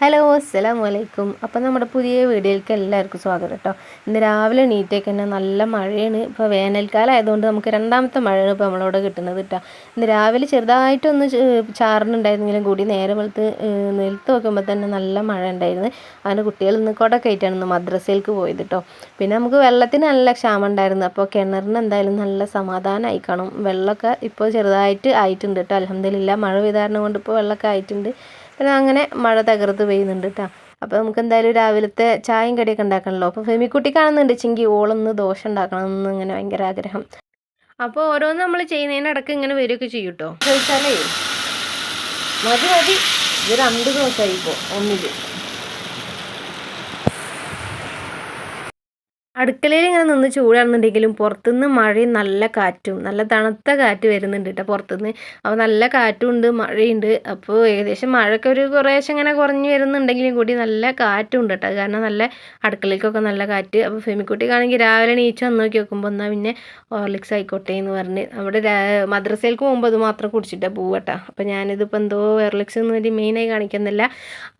Hello അസ്സലാമലൈക്കും. അപ്പം നമ്മുടെ പുതിയ വീഡിയോയിലേക്ക് എല്ലാവർക്കും സ്വാഗതം കേട്ടോ. ഇന്ന് രാവിലെ എണീറ്റേക്ക് തന്നെ നല്ല മഴയാണ്. ഇപ്പോൾ വേനൽക്കാലം ആയതുകൊണ്ട് നമുക്ക് രണ്ടാമത്തെ മഴയാണ് ഇപ്പോൾ നമ്മളോട് കിട്ടുന്നത് കേട്ടോ. ഇന്ന് രാവിലെ ചെറുതായിട്ടൊന്ന് ചാറുന്നുണ്ടായിരുന്നെങ്കിലും കൂടി നേരെ വെളുത്ത് നിലത്ത് നോക്കുമ്പോൾ തന്നെ നല്ല മഴ ഉണ്ടായിരുന്നു. അങ്ങനെ കുട്ടികൾ ഇന്ന് കുടയൊക്കെ ആയിട്ടാണ് ഇന്ന് മദ്രസയിലേക്ക് പോയത് കേട്ടോ. പിന്നെ നമുക്ക് വെള്ളത്തിന് നല്ല ക്ഷാമം ഉണ്ടായിരുന്നു. അപ്പോൾ കിണറിന് എന്തായാലും നല്ല സമാധാനമായി കാണും. വെള്ളമൊക്കെ ഇപ്പോൾ ചെറുതായിട്ട് ആയിട്ടുണ്ട് കേട്ടോ. അൽഹംദുലില്ലാ മഴ പെയ്ത കാരണം കൊണ്ട് ഇപ്പോൾ വെള്ളമൊക്കെ ആയിട്ടുണ്ട്. പിന്നെ അങ്ങനെ മഴ തകർത്ത് പെയ്യുന്നുണ്ട് കേട്ടോ. അപ്പോൾ നമുക്ക് എന്തായാലും രാവിലത്തെ ചായയും കടിയൊക്കെ ഉണ്ടാക്കണമല്ലോ. അപ്പോൾ ഫെമിക്കുട്ടി കാണുന്നുണ്ട് ചെങ്കി ഓളൊന്ന് ദോശ ഉണ്ടാക്കണം എന്ന് ഇങ്ങനെ ഭയങ്കര ആഗ്രഹം. അപ്പോൾ ഓരോന്ന് നമ്മൾ ചെയ്യുന്നതിനിടയ്ക്ക് ഇങ്ങനെ വരികയൊക്കെ ചെയ്യും കേട്ടോ. ചോദിച്ചാലേ മതി മതി ഇത് 2 ദിവസമായി ഇപ്പോൾ ഒന്നിൽ. അടുക്കളയിൽ ഇങ്ങനെ നിന്ന് ചൂടാണെന്നുണ്ടെങ്കിലും പുറത്തുനിന്ന് മഴയും നല്ല കാറ്റും നല്ല തണുത്ത കാറ്റ് വരുന്നുണ്ട് കേട്ടോ പുറത്തുനിന്ന്. അപ്പോൾ നല്ല കാറ്റും ഉണ്ട് മഴയുണ്ട്. അപ്പോൾ ഏകദേശം മഴയൊക്കെ ഒരു കുറേശ്ശെ ഇങ്ങനെ കുറഞ്ഞ് വരുന്നുണ്ടെങ്കിലും കൂടി നല്ല കാറ്റും ഉണ്ട് കേട്ടോ. അത് കാരണം നല്ല അടുക്കളയിലേക്കൊക്കെ നല്ല കാറ്റ്. അപ്പോൾ ഫെമിക്കുട്ടിക്കാണെങ്കിൽ രാവിലെ എണീച്ച് വന്ന് നോക്കി നോക്കുമ്പോൾ എന്നാൽ പിന്നെ ഹോർലിക്സ് ആയിക്കോട്ടെ എന്ന് പറഞ്ഞ് നമ്മുടെ മദ്രസയിലേക്ക് പോകുമ്പോൾ അത് മാത്രം കുടിച്ചിട്ടാണ് പോവട്ടോ. അപ്പോൾ ഞാനിതിപ്പോൾ എന്തോ ഹോർലിക്സ് എന്ന് വേണ്ടി മെയിനായി കാണിക്കുന്നില്ല.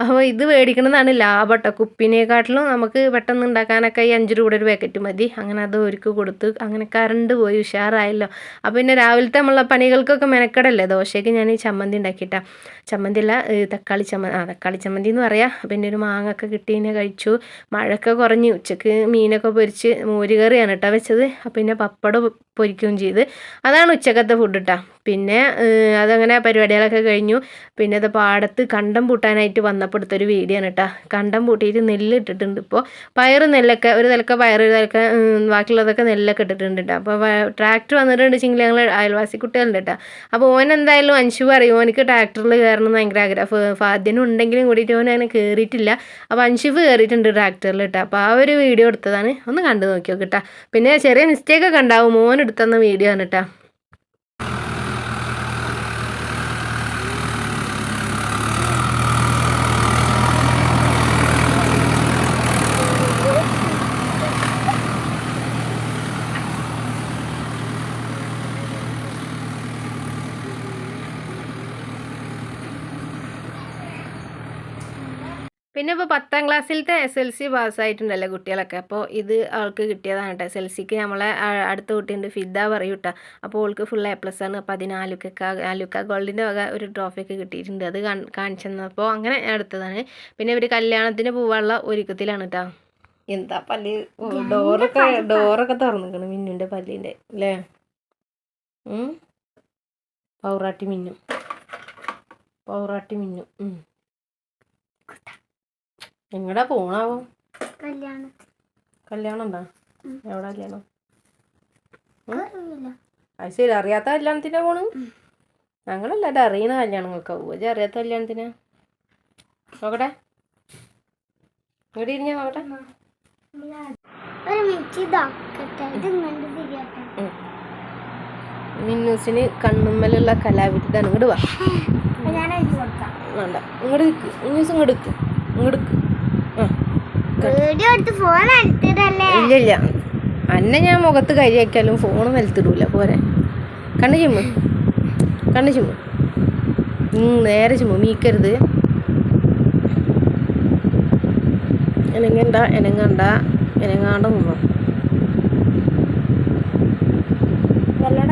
അപ്പോൾ ഇത് മേടിക്കണതാണ് ലാഭം കേട്ടോ. കുപ്പിനെക്കാട്ടിലും നമുക്ക് പെട്ടെന്ന് ഉണ്ടാക്കാനൊക്കെ ഈ 5 രൂപയുടെ ഒരു പാക്കറ്റ് മതി. അങ്ങനെ അത് ഒരുക്ക് കൊടുത്ത് അങ്ങനെ കറണ്ട് പോയി ഉഷാറായല്ലോ. അപ്പോൾ പിന്നെ രാവിലത്തെ നമ്മളെ പണികൾക്കൊക്കെ മെനക്കെടല്ലേ. ദോശയ്ക്ക് ഞാൻ ഈ ചമ്മന്തി ഉണ്ടാക്കിയിട്ടാണ്. ചമ്മന്തി അല്ല തക്കാളി ചമ്മന്തി എന്ന് പറയാം. പിന്നെ ഒരു മാങ്ങൊക്കെ കിട്ടിയതിനെ കഴിച്ചു. മഴയൊക്കെ കുറഞ്ഞ് ഉച്ചക്ക് മീനൊക്കെ പൊരിച്ച് മോരുകറിയാണ് കേട്ടോ വെച്ചത്. പിന്നെ പപ്പടം പൊരിക്കുകയും ചെയ്ത്. അതാണ് ഉച്ചക്കത്തെ ഫുഡ് കേട്ടോ. പിന്നെ അതങ്ങനെ പരിപാടികളൊക്കെ കഴിഞ്ഞു. പിന്നെ അത് പാടത്ത് കണ്ടം പൂട്ടാനായിട്ട് വന്നപ്പോൾ എടുത്തൊരു വീഡിയോ ആണ് കേട്ടോ. കണ്ടം പൂട്ടിയിട്ട് നെല്ല് ഇട്ടിട്ടുണ്ട്. ഇപ്പോൾ പയറ് നെല്ലൊക്കെ ഒരു തലക്ക പയറ് ഒരു തലക്ക ബാക്കിയുള്ളതൊക്കെ നെല്ലൊക്കെ ഇട്ടിട്ടുണ്ട് കേട്ടോ. അപ്പോൾ ട്രാക്ടർ വന്നിട്ടുണ്ട് വെച്ചെങ്കിൽ ഞങ്ങൾ അയൽവാസി കുട്ടികളുണ്ട് കേട്ടോ. അപ്പോൾ ഓൻ എന്തായാലും അൻഷു പറയും ഓനക്ക് ട്രാക്ടറിൽ കയറണം എന്ന് ഭയങ്കര ആഗ്രഹം. ഫാദ്യനും ഉണ്ടെങ്കിലും കൂടിയിട്ട് ഓൻ അങ്ങനെ കയറിയിട്ടില്ല. അപ്പോൾ അൻഷുഫ് കയറിയിട്ടുണ്ട് ട്രാക്ടറിൽ കേട്ടോ. അപ്പോൾ ആ ഒരു വീഡിയോ എടുത്തതാണ്. ഒന്ന് കണ്ടു നോക്കിയോ കേട്ടോ. പിന്നെ ചെറിയ മിസ്റ്റേക്കൊക്കെ ഉണ്ടാവും. മോൻ എടുത്തുന്ന വീഡിയോ ആണ് കേട്ടോ. പിന്നെ ഇപ്പോൾ 10ാം ക്ലാസ്സിലത്തെ SLC പാസ്സായിട്ടുണ്ടല്ലോ കുട്ടികളൊക്കെ. അപ്പോൾ ഇത് ആൾക്ക് കിട്ടിയതാണ് കേട്ടോ. SLCക്ക് നമ്മളെ അടുത്ത കുട്ടിയുണ്ട് ഫിദ പറയും കേട്ടോ. അപ്പോൾ അവൾക്ക് ഫുൾ A+ ആണ്. അപ്പോൾ അതിന് ആലുക്ക ഗോൾഡിൻ്റെ വക ഒരു ട്രോഫിയൊക്കെ കിട്ടിയിട്ടുണ്ട്. അത് കാണിച്ചു തന്നപ്പോൾ അങ്ങനെ എടുത്തതാണ്. പിന്നെ ഇവർ കല്യാണത്തിന് പോകാനുള്ള ഒരുക്കത്തിലാണ് കേട്ടോ. എന്താ പല്ല് ഡോറൊക്കെ തുറന്നിക്കണം മിന്നുൻ്റെ പല്ലിൻ്റെ അല്ലേ. പൗറാട്ടി മിന്നു എങ്ങടാ പോണാവോ? കല്യാണം ഉണ്ടോ? എവിടെ കല്യാണം? അത് ശരി, അറിയാത്ത കല്യാണത്തിനാ പോണ്? ഞങ്ങളല്ലാതെ അറിയണ കല്യാണങ്ങൾക്കാ പോവുക. അറിയാത്ത കല്യാണത്തിനാ? നോക്കട്ടെ ഇങ്ങോട്ട് ഇരിഞ്ഞാ നോക്കട്ടെ. മിന്നൂസിന് കണ്ണുമ്മലുള്ള കലാവിരുദ്ധാണ്. ഇങ്ങോട്ട് വാ. വേണ്ട ഇങ്ങോട്ട് നിൽക്ക്. മിന്നൂസ് ഇങ്ങോട്ട് നിൽക്ക്. ഇല്ല അന്നെ ഞാൻ മുഖത്ത് കരിയാക്കിയാലും ഫോണ് നിലത്തിടൂല. പോരെ. കണ്ണ് ചുമ്മ് നേരെ ചുമ്മ മീക്കരുത്. എനങ്ങാണ്ട നിന്നോ.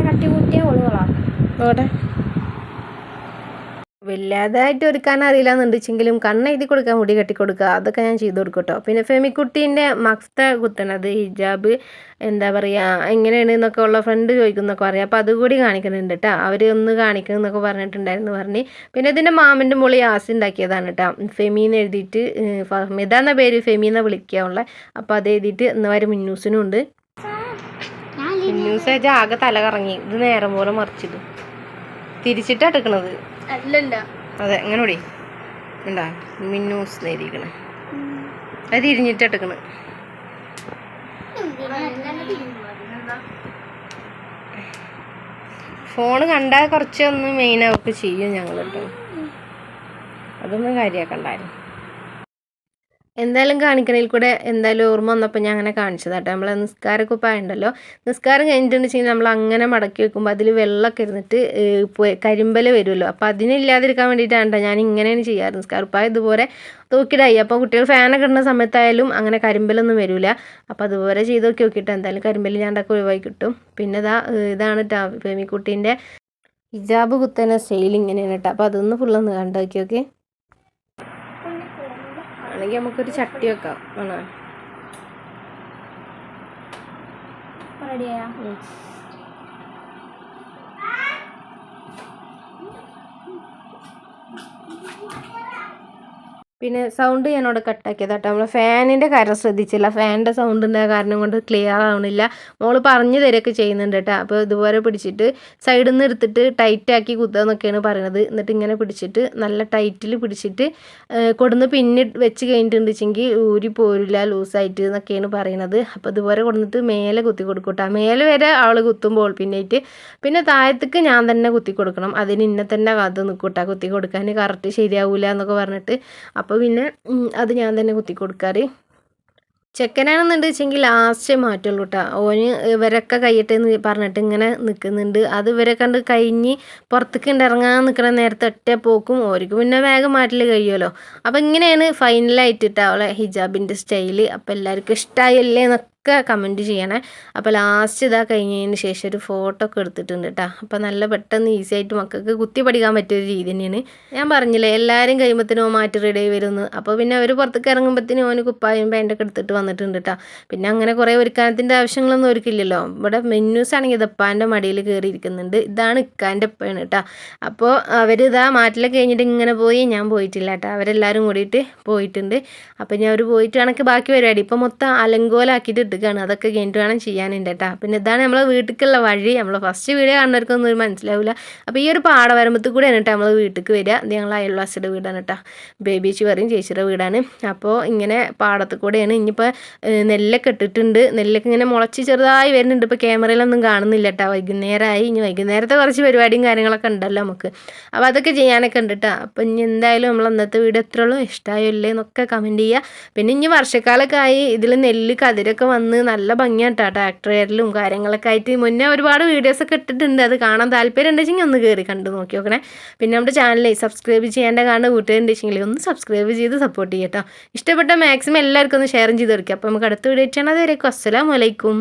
കട്ടി കൂട്ടിയാ ഒളുകളാ നോട്ടെ. വല്ലാതായിട്ട് ഒരുക്കാൻ അറിയില്ല എന്നുണ്ടെച്ചെങ്കിലും കണ്ണെഴുതി കൊടുക്കാൻ മുടി കെട്ടിക്കൊടുക്കുക അതൊക്കെ ഞാൻ ചെയ്ത് കൊടുക്കും കേട്ടോ. പിന്നെ ഫെമിക്കുട്ടീൻ്റെ മക്ത കുത്തണത് ഹിജാബ് എന്താ പറയുക എങ്ങനെയാണ് എന്നൊക്കെ ഉള്ള ഫ്രണ്ട് ചോദിക്കുന്നൊക്കെ പറയാം. അപ്പോൾ അതുകൂടി കാണിക്കുന്നുണ്ട് കേട്ടോ. അവർ ഒന്ന് കാണിക്കുന്നൊക്കെ പറഞ്ഞിട്ടുണ്ടായിരുന്നു. പിന്നെ ഇതിൻ്റെ മാമൻ്റെ മോളി ആസി ഉണ്ടാക്കിയതാണ് കേട്ടോ. ഫെമീന്ന് എഴുതിയിട്ട് ഫഹ്മിദ എന്ന പേര് ഫെമീന്ന് വിളിക്കാനുള്ള. അപ്പോൾ അത് എഴുതിയിട്ട് ഇന്നവരെ മിന്നൂസിനും ഉണ്ട്. മിന്നൂസ് ആകെ തല കറങ്ങി. ഇത് നേരം പോലെ മറിച്ചിട്ട് തിരിച്ചിട്ടാണ് എടുക്കണത്. അതെ എങ്ങനെ കൂടി ഉണ്ടാ മിന്നൂസ് നേരിക്കണ അത് തിരിഞ്ഞിട്ട് എടുക്കണ. ഫോണ് കണ്ടാൽ കുറച്ചൊന്ന് മെയിനാവൊക്കെ ചെയ്യും ഞങ്ങൾ കേട്ടോ. അതൊന്നും കാര്യമാക്കണ്ടായിരുന്നു. എന്തായാലും കാണിക്കണതിൽ കൂടെ എന്തായാലും ഓർമ്മ വന്നപ്പോൾ ഞാൻ അങ്ങനെ കാണിച്ചതാട്ടോ. നമ്മളെ നിസ്കാരക്കുപ്പായ ഉണ്ടല്ലോ, നിസ്കാരം കഴിഞ്ഞിട്ടുണ്ടെന്ന് വെച്ച് കഴിഞ്ഞാൽ നമ്മൾ അങ്ങനെ മടക്കി വെക്കുമ്പോൾ അതിൽ വെള്ളമൊക്കെ ഇരുന്നിട്ട് കരിമ്പൽ വരുമല്ലോ. അപ്പോൾ അതിനില്ലാതിരിക്കാൻ വേണ്ടിയിട്ടാണ് ഞാൻ ഇങ്ങനെയാണ് ചെയ്യാറ്. നിസ്കാരക്കുപ്പായ ഇതുപോലെ തൂക്കിയിടായി. അപ്പോൾ കുട്ടികൾ ഫാനൊക്കെ ഇടുന്ന സമയത്തായാലും അങ്ങനെ കരിമ്പലൊന്നും വരില്ല. അപ്പോൾ അതുപോലെ ചെയ്ത് നോക്കിയിട്ട് എന്തായാലും കരിമ്പൽ ഞാൻ ഉണ്ടാക്കി ഒഴിവാക്കി കിട്ടും. പിന്നെ ഇതാണ് കേട്ടോ ഫെമിക്കുട്ടീൻ്റെ ഹിജാബ് കുത്തന സ്റ്റൈൽ ഇങ്ങനെയാണ് കേട്ടോ. അപ്പോൾ അതൊന്ന് ഫുള്ളൊന്ന് കണ്ടാക്കി നോക്കി. ആണെങ്കിൽ നമുക്കൊരു ചട്ടി വെക്കാം. ആണോ? പിന്നെ സൗണ്ട് ഞാനവിടെ കട്ടാക്കിയത് കേട്ടോ. നമ്മൾ ഫാനിൻ്റെ കാര്യം ശ്രദ്ധിച്ചില്ല. ഫാനിൻ്റെ സൗണ്ടിൻ്റെ കാരണം കൊണ്ട് ക്ലിയർ ആവണില്ല. മോള് പറഞ്ഞു തരികയൊക്കെ ചെയ്യുന്നുണ്ട് കേട്ടോ. അപ്പോൾ ഇതുപോലെ പിടിച്ചിട്ട് സൈഡിൽ നിന്ന് എടുത്തിട്ട് ടൈറ്റാക്കി കുത്തുക എന്നൊക്കെയാണ് പറയുന്നത്. എന്നിട്ട് ഇങ്ങനെ പിടിച്ചിട്ട് നല്ല ടൈറ്റിൽ പിടിച്ചിട്ട് കൊടുന്ന് പിന്നെ വെച്ച് കഴിഞ്ഞിട്ടുണ്ടെങ്കിൽ ഊരി പോരില്ല ലൂസായിട്ട് എന്നൊക്കെയാണ് പറയുന്നത്. അപ്പോൾ ഇതുപോലെ കൊടുത്തിട്ട് മേലെ കുത്തി കൊടുക്കും കേട്ടോ. മേലെ വരെ അവൾ കുത്തുമ്പോൾ പിന്നെ താഴത്തേക്ക് ഞാൻ തന്നെ കുത്തി കൊടുക്കണം. അതിന് ഇന്നെ തന്നെ കാത്ത് നിൽക്കും കേട്ടോ. കുത്തി കൊടുക്കാൻ കറക്റ്റ് ശരിയാവില്ല എന്നൊക്കെ പറഞ്ഞിട്ട്. അപ്പോൾ പിന്നെ അത് ഞാൻ തന്നെ കുത്തി കൊടുക്കാറ്. ചെക്കനാണെന്നുണ്ട് വെച്ചെങ്കിൽ ലാസ്റ്റേ മാറ്റുള്ളൂ കേട്ടോ. ഓന് ഇവരൊക്കെ കഴിയട്ടെ എന്ന് പറഞ്ഞിട്ട് ഇങ്ങനെ നിൽക്കുന്നുണ്ട്. അത് ഇവരെ കണ്ട് കഴിഞ്ഞ് പുറത്തേക്ക് ഇറങ്ങാൻ നിൽക്കുന്ന നേരത്തെ ഒറ്റ പോക്കും. ഓർക്ക് പിന്നെ വേഗം മാറ്റൽ കഴിയുമല്ലോ. അപ്പോൾ ഇങ്ങനെയാണ് ഫൈനലായിട്ടിട്ട് അവളെ ഹിജാബിൻ്റെ സ്റ്റൈല്. അപ്പോൾ എല്ലാവർക്കും ഇഷ്ടമായല്ലേ എന്നൊക്കെ കമൻറ്റ് ചെയ്യണേ. അപ്പോൾ ലാസ്റ്റ് ഇതാ കഴിഞ്ഞതിന് ശേഷം ഒരു ഫോട്ടോ ഒക്കെ എടുത്തിട്ടുണ്ട് കേട്ടോ. അപ്പോൾ നല്ല പെട്ടെന്ന് ഈസി ആയിട്ട് മക്കൾക്ക് കുത്തി പഠിക്കാൻ പറ്റിയൊരു രീതി തന്നെയാണ്. ഞാൻ പറഞ്ഞില്ലേ എല്ലാവരും കഴിയുമ്പോഴത്തേനും മാറ്റി റെഡി ആയി വരുന്നു. അപ്പോൾ പിന്നെ അവർ പുറത്തേക്ക് ഇറങ്ങുമ്പോഴത്തേനും ഓന് കുപ്പായും പാൻറ്റൊക്കെ എടുത്തിട്ട് വന്നിട്ടുണ്ട് കേട്ടോ. പിന്നെ അങ്ങനെ കുറേ ഒരുക്കാനത്തിൻ്റെ ആവശ്യങ്ങളൊന്നും ഒരുക്കില്ലല്ലോ. ഇവിടെ മെന്നൂസ് ആണെങ്കിൽ ഇതപ്പാൻ്റെ മടിയിൽ കയറിയിരിക്കുന്നുണ്ട്. ഇതാണ് ഇക്കാൻ്റെ ഉപ്പയാണ് കേട്ടോ. അപ്പോൾ അവരിതാ മാറ്റിലൊക്കെ കഴിഞ്ഞിട്ട് ഇങ്ങനെ പോയി. ഞാൻ പോയിട്ടില്ല കേട്ടോ. അവരെല്ലാവരും കൂടിയിട്ട് പോയിട്ടുണ്ട്. അപ്പോൾ ഞാൻ അവർ പോയിട്ടാണെങ്കിൽ ബാക്കി പരിപാടി ഇപ്പോൾ മൊത്തം അലങ്കോലാക്കിയിട്ട് ഇട്ടിട്ടാണ്. അതൊക്കെ കഴിഞ്ഞിട്ട് വേണം ചെയ്യാനുണ്ട് കേട്ടോ. പിന്നെ ഇതാണ് നമ്മളെ വീട്ടിലേക്കുള്ള വഴി. നമ്മൾ ഫസ്റ്റ് വീഡിയോ കാണുന്നവർക്കൊന്നും ഒരു മനസ്സിലാവില്ല. അപ്പോൾ ഈ ഒരു പാടവരമ്പത്തിൽ കൂടെയാണ് കേട്ടോ നമ്മൾ വീട്ടിലേക്ക് വരിക. ഇത് ഞങ്ങൾ അയൽവാസിയുടെ വീടാണ് കേട്ടോ. ബേബീച്ചി പറയും ചേച്ചിയുടെ വീടാണ്. അപ്പോൾ ഇങ്ങനെ പാടത്തിൽ കൂടെയാണ്. ഇനിയിപ്പോൾ നെല്ലൊക്കെ ഇട്ടിട്ടുണ്ട്. നെല്ലൊക്കെ ഇങ്ങനെ മുളച്ച് ചെറുതായി വരുന്നുണ്ട്. ഇപ്പോൾ ക്യാമറയിലൊന്നും കാണുന്നില്ല കേട്ടോ. വൈകുന്നേരമായി. ഇനി വൈകുന്നേരത്തെ കുറച്ച് പരിപാടിയും കാര്യങ്ങളൊക്കെ ഉണ്ടല്ലോ നമുക്ക്. അപ്പോൾ അതൊക്കെ ചെയ്യാനൊക്കെ ഉണ്ട് കേട്ടോ. അപ്പോൾ ഇനി എന്തായാലും നമ്മൾ അന്നത്തെ വീഡിയോ എത്രയുള്ളൂ ഇഷ്ടമായോ ഇല്ലേ എന്നൊക്കെ കമൻറ്റ് ചെയ്യുക. പിന്നെ ഇനി വർഷക്കാലമൊക്കെ ആയി ഇതിൽ നെല്ല് കതിരൊക്കെ വന്ന് നല്ല ഭംഗിയാട്ടോ. ട്രാക്ടറിലും കാര്യങ്ങളൊക്കെ ആയിട്ട് മുന്നേ ഒരുപാട് വീഡിയോസൊക്കെ ഇട്ടിട്ടുണ്ട്. അത് കാണാൻ താല്പര്യം ഉണ്ടെങ്കിൽ ഒന്ന് കയറി കണ്ടു നോക്കി നോക്കണേ. പിന്നെ നമ്മുടെ ചാനലിൽ സബ്സ്ക്രൈബ് ചെയ്യേണ്ട കാണുന്ന വീട്ടുകാരുണ്ടെങ്കിൽ ഒന്ന് സബ്സ്ക്രൈബ് ചെയ്ത് സപ്പോർട്ട് ചെയ്യട്ടോ. ഇഷ്ടപ്പെട്ട മാക്സിമം എല്ലാവർക്കും ഒന്ന് ഷെയർ ചെയ്ത് കൊടുക്കുക. അപ്പോൾ നമുക്ക് അടുത്ത വീഡിയോ ചെയ്യണം. അതുവരേക്കും അസ്സലാമു അലൈക്കും.